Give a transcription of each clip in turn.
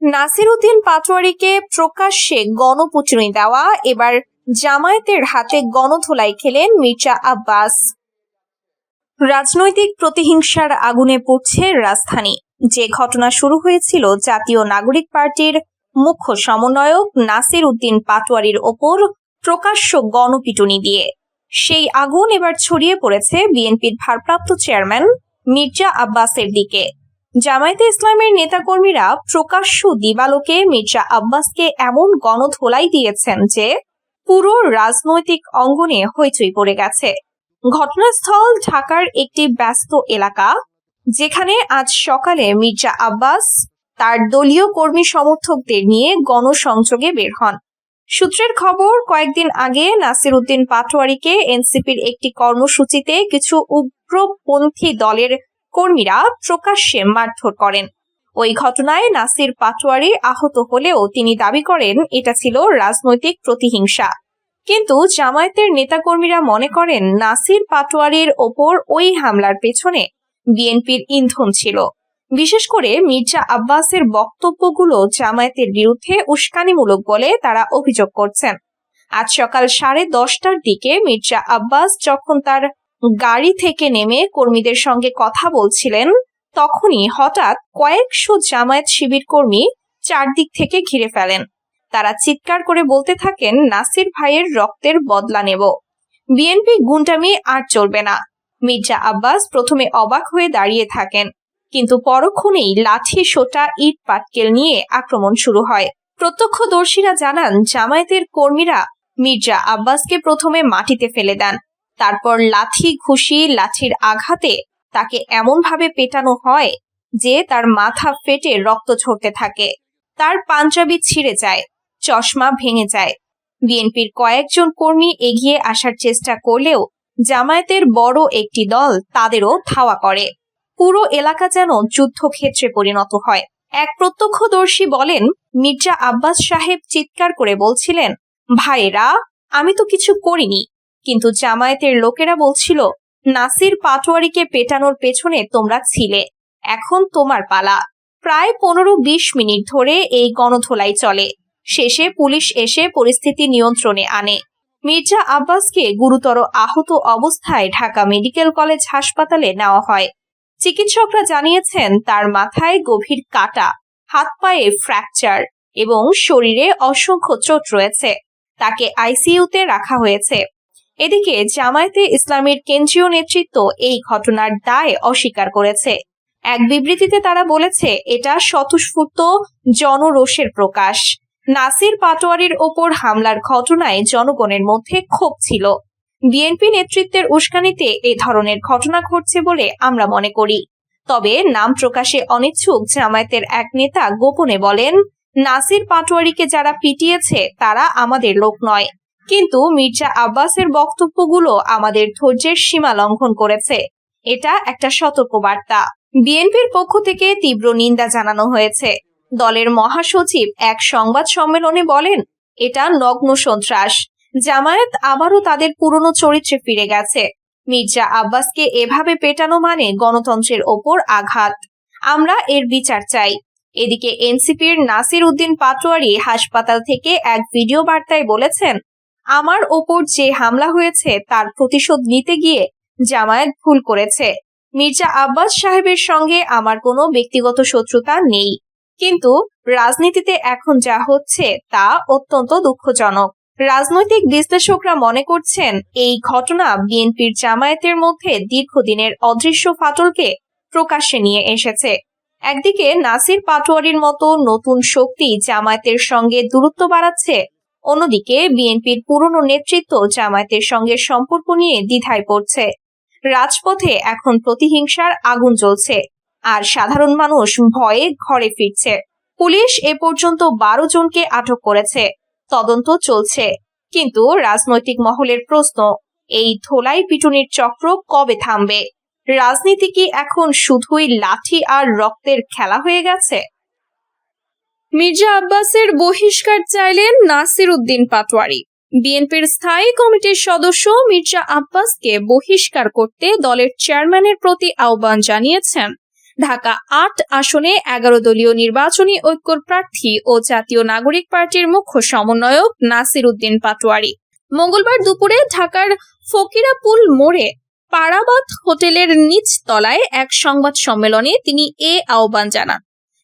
নাসির উদ্দিন পাটোয়ারীকে প্রকাশ্যে গণপিটুনি দেওয়া, এবার জামায়াতের হাতে গণধোলাই খেলেন মির্জা আব্বাস। রাজনৈতিক প্রতিহিংসার আগুনে পুড়ছে রাজধানী। যে ঘটনা শুরু হয়েছিল জাতীয় নাগরিক পার্টির মুখ্য সমন্বয়ক নাসির উদ্দিন পাটোয়ারীর ওপর প্রকাশ্য গণপিটুনি দিয়ে, সেই আগুন এবার ছড়িয়ে পড়েছে বিএনপির ভারপ্রাপ্ত চেয়ারম্যান মির্জা আব্বাসের দিকে। জামায়াতে ইসলামের নেতাকর্মীরা প্রকাশ্য দিবালোকে মির্জা আব্বাসকে এমন গণধোলাই দিয়েছেন যে পুরো রাজনৈতিক অঙ্গনে হইচই পড়ে গেছে। ঘটনাস্থল ঢাকার একটি ব্যস্ত এলাকা, যেখানে আজ সকালে মির্জা আব্বাস তার দলীয় কর্মী সমর্থকদের নিয়ে গণসংযোগে বের হন। সূত্রের খবর, কয়েকদিন আগে নাসির উদ্দিন পাটোয়ারীকে এনসিপির একটি কর্মসূচিতে কিছু উগ্রপন্থী দলের কর্মীরা প্রকাশ্যে মারধর করেন। ওই ঘটনায় নাসির পাটোয়ারী আহত হলেও তিনি দাবি করেন এটা ছিল রাজনৈতিক প্রতিহিংসা। কিন্তু জামায়াতের নেতাকর্মীরা মনে করেন নাসির পাটোয়ারীর ওপর ওই হামলার পেছনে বিএনপির ইন্ধন ছিল। বিশেষ করে মির্জা আব্বাসের বক্তব্যগুলো জামায়াতের বিরুদ্ধে উস্কানিমূলক বলে তারা অভিযোগ করছেন। আজ সকাল 10:30টার দিকে মির্জা আব্বাস যখন তার গাড়ি থেকে নেমে কর্মীদের সঙ্গে কথা বলছিলেন, তখনই হঠাৎ কয়েকশো জামায়াত শিবির কর্মী চারদিক থেকে ঘিরে ফেলেন। তারা চিৎকার করে বলতে থাকেন, নাসির ভাইয়ের রক্তের বদলা নেব, বিএনপি গুন্ডামি আর চলবে না। মির্জা আব্বাস প্রথমে অবাক হয়ে দাঁড়িয়ে থাকেন, কিন্তু পরক্ষণেই লাঠি, সোঁটা, ইট পাটকেল নিয়ে আক্রমণ শুরু হয়। প্রত্যক্ষদর্শীরা জানান, জামায়াতের কর্মীরা মির্জা আব্বাসকে প্রথমে মাটিতে ফেলে দেন, তারপর লাঠি, ঘুষি, লাঠির আঘাতে তাকে এমনভাবে পেটানো হয় যে তার মাথা ফেটে রক্ত ঝরতে থাকে, তার পাঞ্জাবি ছিঁড়ে যায়, চশমা ভেঙে যায়। বিএনপির কয়েকজন কর্মী এগিয়ে আসার চেষ্টা করলেও জামায়াতের বড় একটি দল তাদেরও ধাওয়া করে। পুরো এলাকা যেন যুদ্ধক্ষেত্রে পরিণত হয়। এক প্রত্যক্ষদর্শী বলেন, মির্জা আব্বাস সাহেব চিৎকার করে বলছিলেন, ভাইরা, আমি তো কিছু করিনি। কিন্তু জামায়াতের লোকেরা বলছিল, নাসির পাটোয়ারীকে পেটানোর পেছনে তোমরা ছিলে, এখন তোমার পালা। প্রায় 15-20 মিনিট ধরে এই গণধোলাই চলে। শেষে পুলিশ এসে পরিস্থিতি নিয়ন্ত্রণে আনে। মির্জা আব্বাসকে গুরুতর আহত অবস্থায় ঢাকা মেডিকেল কলেজ হাসপাতালে নেওয়া হয়। চিকিৎসকরা জানিয়েছেন তার মাথায় গভীর কাটা, হাত পায়ে ফ্র্যাকচার এবং শরীরে অসংখ্য চোট রয়েছে। তাকে আইসিইউতে রাখা হয়েছে। এদিকে জামায়াতে ইসলামের কেন্দ্রীয় নেতৃত্ব এই ঘটনার দায় অস্বীকার করেছে। এক বিবৃতিতে তারা বলেছে, এটা স্বতঃস্ফূর্ত জনরোষের প্রকাশ। নাসির পাটোয়ারীর ওপর হামলার ঘটনায় জনগণের মধ্যে ক্ষোভ ছিল। বিএনপি নেতৃত্বের উস্কানিতে এ ধরনের ঘটনা ঘটছে বলে আমরা মনে করি। তবে নাম প্রকাশে অনিচ্ছুক জামায়াতের এক নেতা গোপনে বলেন, নাসির পাটোয়ারীকে যারা পিটিয়েছে তারা আমাদের লোক নয়, কিন্তু মির্জা আব্বাসের বক্তব্যগুলো আমাদের ধৈর্যের সীমা লঙ্ঘন করেছে। এটা একটা সতর্কবার্তা। বিএনপির পক্ষ থেকে তীব্র নিন্দা জানানো হয়েছে। দলের মহাসচিব এক সংবাদ সম্মেলনে বলেন, এটা নগ্ন সন্ত্রাস। জামায়াত আবারও তাদের পুরনো চরিত্রে ফিরে গেছে। মির্জা আব্বাসকে এভাবে পেটানো মানে গণতন্ত্রের ওপর আঘাত। আমরা এর বিচার চাই। এদিকে এনসিপির নাসির উদ্দিন পাটোয়ারী হাসপাতাল থেকে এক ভিডিও বার্তায় বলেছেন, আমার ওপর যে হামলা হয়েছে তার প্রতিশোধ নিতে গিয়ে জামায়াত ভুল করেছে। মির্জা আব্বাস সাহেবের সঙ্গে আমার কোনো ব্যক্তিগত শত্রুতা নেই, কিন্তু রাজনীতিতে এখন যা হচ্ছে তা অত্যন্ত দুঃখজনক। রাজনৈতিক বিশ্লেষকরা মনে করছেন, এই ঘটনা বিএনপির জামায়াতের মধ্যে দীর্ঘদিনের অদৃশ্য ফাটলকে প্রকাশ্যে নিয়ে এসেছে। একদিকে নাসির পাটোয়ারীর মতো নতুন শক্তি জামায়াতের সঙ্গে দূরত্ব বাড়াচ্ছে, অন্যদিকে বিএনপির পুরনো নেতৃত্ব জামায়াতের সঙ্গে সম্পর্ক নিয়ে দ্বিধায় পড়ছে। রাজপথে এখন প্রতিহিংসার আগুন জ্বলছে, আর সাধারণ মানুষ ভয়ে ঘরে ফিরছে। পুলিশ এ পর্যন্ত 12 জনকে আটক করেছে, তদন্ত চলছে। কিন্তু রাজনৈতিক মহলের প্রশ্ন, এই ধোলাই পিটুনির চক্র কবে থামবে? রাজনীতি কি এখন শুধুই লাঠি আর রক্তের খেলা হয়ে গেছে? মির্জা আব্বাসের বহিষ্কার চাইলেন নাসির উদ্দিন পাটোয়ারী। বিএনপির স্থায়ী কমিটির সদস্য মির্জা আব্বাসকে বহিষ্কার করতে দলের চেয়ারম্যানের প্রতি আহ্বান জানিয়েছেন ঢাকা ৮ আসনে ১১ দলীয় নির্বাচনী ঐক্যর প্রার্থী ও জাতীয় নাগরিক পার্টির মুখ্য সমন্বয়ক নাসির উদ্দিন পাটোয়ারি মঙ্গলবার দুপুরে ঢাকার ফকিরাপুল মোড়ে পারাবাত হোটেলের নিচ তলায় এক সংবাদ সম্মেলনে তিনি এ আহ্বান জানান।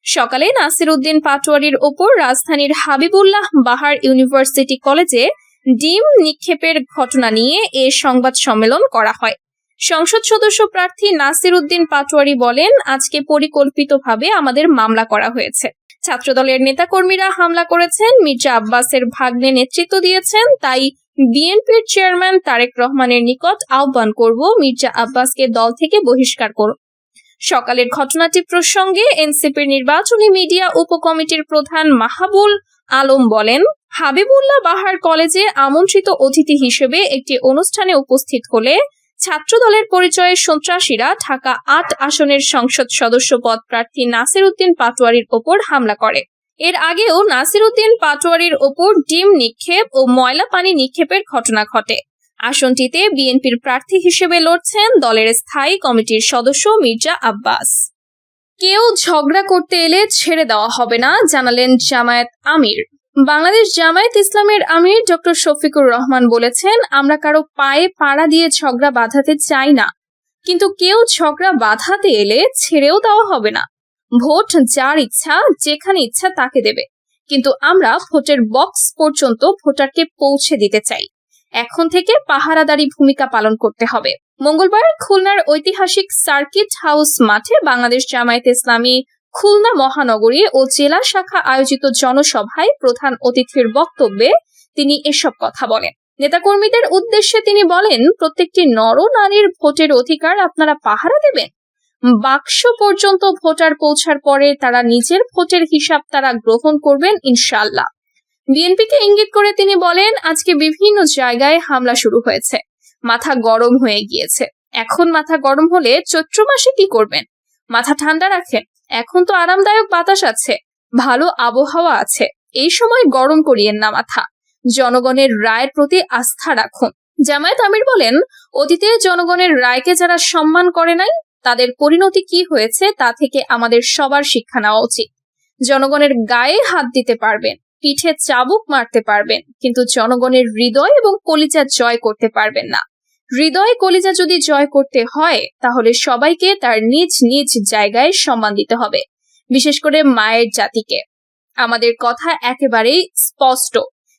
সকালে নাসির উদ্দিন পাটোয়ারির ওপর রাজধানীর হাবিবুল্লাহ বাহার ইউনিভার্সিটি কলেজে ডিম নিক্ষেপের ঘটনা নিয়ে এ সংবাদ সম্মেলন করা হয়। সংসদ সদস্য প্রার্থী নাসির উদ্দিন পাটোয়ারি বলেন, আজকে পরিকল্পিতভাবে আমাদের মামলা করা হয়েছে। ছাত্রদলের নেতাকর্মীরা হামলা করেছেন, মির্জা আব্বাসের ভাগ্নে নেতৃত্ব দিয়েছেন। তাই বিএনপির চেয়ারম্যান তারেক রহমানের নিকট আহ্বান করব, মির্জা আব্বাসকে দল থেকে বহিষ্কার করুন। সকালের ঘটনাটি প্রসঙ্গে এনসিপির নির্বাচনী মিডিয়া উপকমিটির প্রধান মাহবুল আলম বলেন, হাবিবুল্লাহ বাহার কলেজে আমন্ত্রিত অতিথি হিসেবে একটি অনুষ্ঠানে উপস্থিত হলে ছাত্রদলের পরিচয়ে সন্ত্রাসীরা ঢাকা ৮ আসনের সংসদ সদস্য পদ প্রার্থী নাসির উদ্দিন পাটোয়ারির ওপর হামলা করে। এর আগেও নাসির উদ্দিন পাটোয়ারির ওপর ডিম নিক্ষেপ ও ময়লা পানি নিক্ষেপের ঘটনা ঘটে। আসনটিতে বিএনপির প্রার্থী হিসেবে লড়ছেন দলের স্থায়ী কমিটির সদস্য মির্জা আব্বাস। কেউ ঝগড়া করতে এলে ছেড়ে দেওয়া হবে না, জানালেন জামায়াত আমির। বাংলাদেশ জামায়াত ইসলামের আমির ডক্টর শফিকুর রহমান বলেছেন, আমরা কারো পায়ে পাড়া দিয়ে ঝগড়া বাঁধাতে চাই না, কিন্তু কেউ ঝগড়া বাঁধাতে এলে ছেড়েও দেওয়া হবে না। ভোট যার ইচ্ছা যেখানে ইচ্ছা তাকে দেবে, কিন্তু আমরা ভোটের বক্স পর্যন্ত ভোটারকে পৌঁছে দিতে চাই। এখন থেকে পাহারাদারি ভূমিকা পালন করতে হবে। মঙ্গলবার খুলনার ঐতিহাসিক সার্কিট হাউস মাঠে বাংলাদেশ জামায়াত ইসলামী খুলনা মহানগরী ও জেলা শাখা আয়োজিত জনসভায় প্রধান অতিথির বক্তব্যে তিনি এসব কথা বলেন। নেতাকর্মীদের উদ্দেশ্যে তিনি বলেন, প্রত্যেকটি নর নারীর ভোটের অধিকার আপনারা পাহারা দেবেন। বাক্স পর্যন্ত ভোটার পৌঁছার পরে তারা নিজের ভোটের হিসাব তারা গ্রহণ করবেন ইনশাআল্লাহ। বিএনপিকে ইঙ্গিত করে তিনি বলেন, আজকে বিভিন্ন জায়গায় হামলা শুরু হয়েছে, মাথা গরম হয়ে গিয়েছে। এখন মাথা গরম হলে চৈত্র মাসে কি করবেন? মাথা ঠান্ডা রাখেন, এখন তো আরামদায়ক বাতাস আছে, ভালো আবহাওয়া আছে, এই সময় গরম করিয়েন না মাথা। জনগণের রায়ের প্রতি আস্থা রাখুন। জামায়াত আমির বলেন, অতীতে জনগণের রায়কে যারা সম্মান করে নাই তাদের পরিণতি কি হয়েছে তা থেকে আমাদের সবার শিক্ষা নেওয়া উচিত। জনগণের গায়ে হাত দিতে পারবেন, পিঠে চাবুক মারতে পারবেন, কিন্তু জনগণের হৃদয় এবং কলিজা জয় করতে পারবেন না। হৃদয় কলিজা যদি জয় করতে হয় তাহলে সবাইকে তার নিজ নিজ জায়গায় সম্মান দিতে হবে, বিশেষ করে মায়ের জাতিকে। আমাদের কথা একেবারেই স্পষ্ট,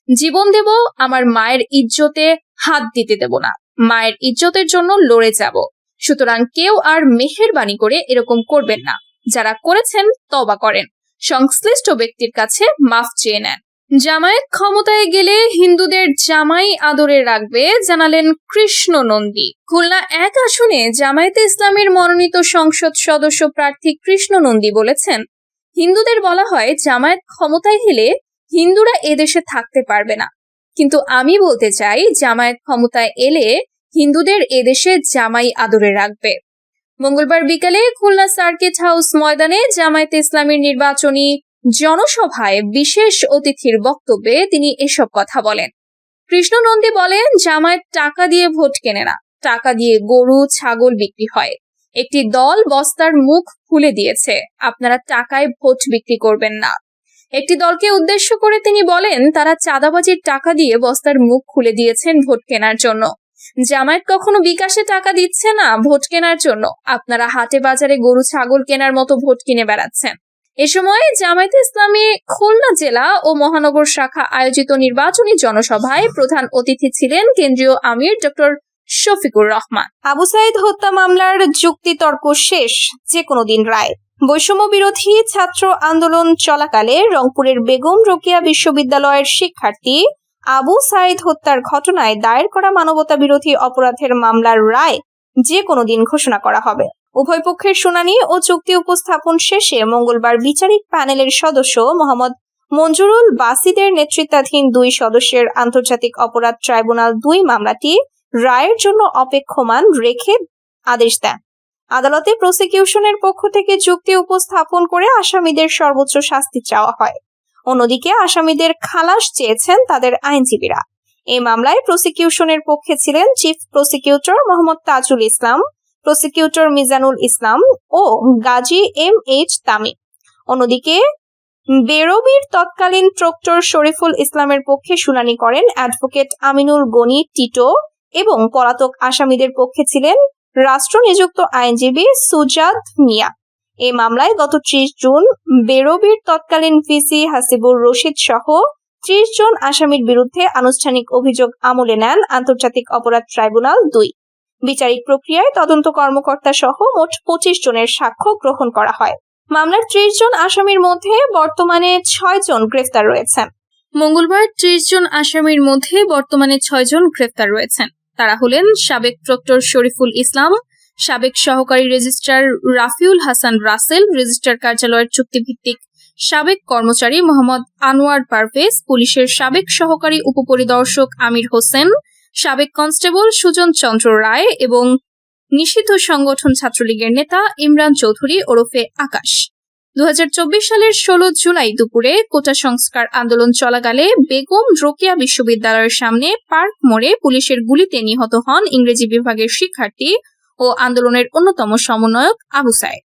জীবন দেব, আমার মায়ের ইজ্জতে হাত দিতে দেব না, মায়ের ইজ্জতের জন্য লড়ে যাব। সুতরাং কেউ আর মেহেরবানি করে এরকম করবেন না, যারা করেছেন তওবা করেন, সংশ্লিষ্ট ব্যক্তির কাছে মাফ চেয়ে নেন। জামায়াত ক্ষমতায় গেলে হিন্দুদের জামাই আদরে রাখবে, জানালেন কৃষ্ণ নন্দী। খুলনা ১ আসনে জামায়াতে ইসলামের মনোনীত সংসদ সদস্য প্রার্থী কৃষ্ণ নন্দী বলেছেন, হিন্দুদের বলা হয় জামায়াত ক্ষমতায় গেলে হিন্দুরা এদেশে থাকতে পারবে না, কিন্তু আমি বলতে চাই জামায়াত ক্ষমতায় এলে হিন্দুদের এদেশে জামাই আদরে রাখবে। মঙ্গলবার বিকালে খুলনা সার্কিট হাউস ময়দানে জামায়াতে ইসলামীর নির্বাচনী জনসভায় বিশেষ অতিথির বক্তব্যে তিনি এসব কথা বলেন। কৃষ্ণ নন্দী বলেন, জামায়াত টাকা দিয়ে ভোট কেনে না, টাকা দিয়ে গরু ছাগল বিক্রি হয়। একটি দল বস্তার মুখ খুলে দিয়েছে, আপনারা টাকায় ভোট বিক্রি করবেন না। একটি দলকে উদ্দেশ্য করে তিনি বলেন, তারা চাঁদাবাজির টাকা দিয়ে বস্তার মুখ খুলে দিয়েছেন ভোট কেনার জন্য। জামায়াত কখনো বিকাশে টাকা দিচ্ছে না ভোট কেনার জন্য, আপনারা হাটে বাজারে গরু ছাগল কেনার মতো ভোট কিনে বেড়াচ্ছেন। এ সময় জামায়াতে ইসলামী খুলনা জেলা ও মহানগর শাখা আয়োজিত নির্বাচনী জনসভায় প্রধান অতিথি ছিলেন কেন্দ্রীয় আমির ডক্টর শফিকুর রহমান। আবু সাইদ হত্যা মামলার যুক্তিতর্ক শেষ, যে কোনো দিন রায়। বৈষম্য বিরোধী ছাত্র আন্দোলন চলাকালে রংপুরের বেগম রোকেয়া বিশ্ববিদ্যালয়ের শিক্ষার্থী আবু সাইদ হত্যার ঘটনায় দায়ের করা মানবতা বিরোধী অপরাধের মামলার রায় যে কোনো দিন ঘোষণা করা হবে। উভয় পক্ষের শুনানি ও চুক্তি উপস্থাপন শেষে মঙ্গলবার বিচারিক প্যানেলের সদস্য মোহাম্মদ মঞ্জুরুল বাসিদের নেতৃত্বাধীন 2 সদস্যের আন্তর্জাতিক অপরাধ ট্রাইব্যুনাল 2 মামলাটি রায়ের জন্য অপেক্ষমান রেখে আদেশ দেন। আদালতে প্রসিকিউশনের পক্ষ থেকে যুক্তি উপস্থাপন করে আসামিদের সর্বোচ্চ শাস্তি চাওয়া হয়। অন্যদিকে আসামিদের খালাস চেয়েছেন তাদের আইনজীবীরা। এই মামলায় প্রসিকিউশনের পক্ষে ছিলেন chief prosecutor Mohammad Tajul Islam, prosecutor Mizanul Islam ও গাজী MH তামিম। অন্যদিকে বেরোবির তৎকালীন প্রক্টর শরীফুল ইসলামের পক্ষে শুনানি করেন অ্যাডভোকেট আমিনুল গনি টিটো এবং পলাতক আসামিদের পক্ষে ছিলেন রাষ্ট্রনিযুক্ত আইনজীবী সুজাত মিয়া। এই মামলায় গত 30 জুন বেরোবির তৎকালীন ভিসি হাসিবুর রশিদ সহ 30 জন আসামির বিরুদ্ধে আনুষ্ঠানিক অভিযোগ আমলে নেন আন্তর্জাতিক অপরাধ ট্রাইব্যুনাল 2। বিচারিক প্রক্রিয়ায় তদন্ত কর্মকর্তা সহ মোট 25 জনের সাক্ষ্য গ্রহণ করা হয়। মামলার 30 জন আসামির মধ্যে বর্তমানে 6 জন গ্রেফতার রয়েছেন। মঙ্গলবার 30 জন আসামির মধ্যে বর্তমানে 6 জন গ্রেফতার রয়েছেন। তারা হলেন সাবেক প্রক্টর শরীফুল ইসলাম, সাবেক সহকারী রেজিস্ট্রার রাফিউল হাসান রাসেল, রেজিস্ট্রার কার্যালয়ের চুক্তিভিত্তিক সাবেক কর্মচারী মোহাম্মদ আনোয়ার পারভেজ, পুলিশের সাবেক সহকারী উপপরিদর্শক আমির হোসেন, সাবেক কনস্টেবল সুজন চন্দ্র রায় এবং নিষিদ্ধ সংগঠন ছাত্রলীগের নেতা ইমরান চৌধুরী ওরফে আকাশ। 2024 সালের 16 জুলাই দুপুরে কোটা সংস্কার আন্দোলন চলাকালে বেগম রোকেয়া বিশ্ববিদ্যালয়ের সামনে পার্ক মোড়ে পুলিশের গুলিতে নিহত হন ইংরেজি বিভাগের শিক্ষার্থী ও আন্দোলনের অন্যতম সমন্বয়ক আবু সায়েদ।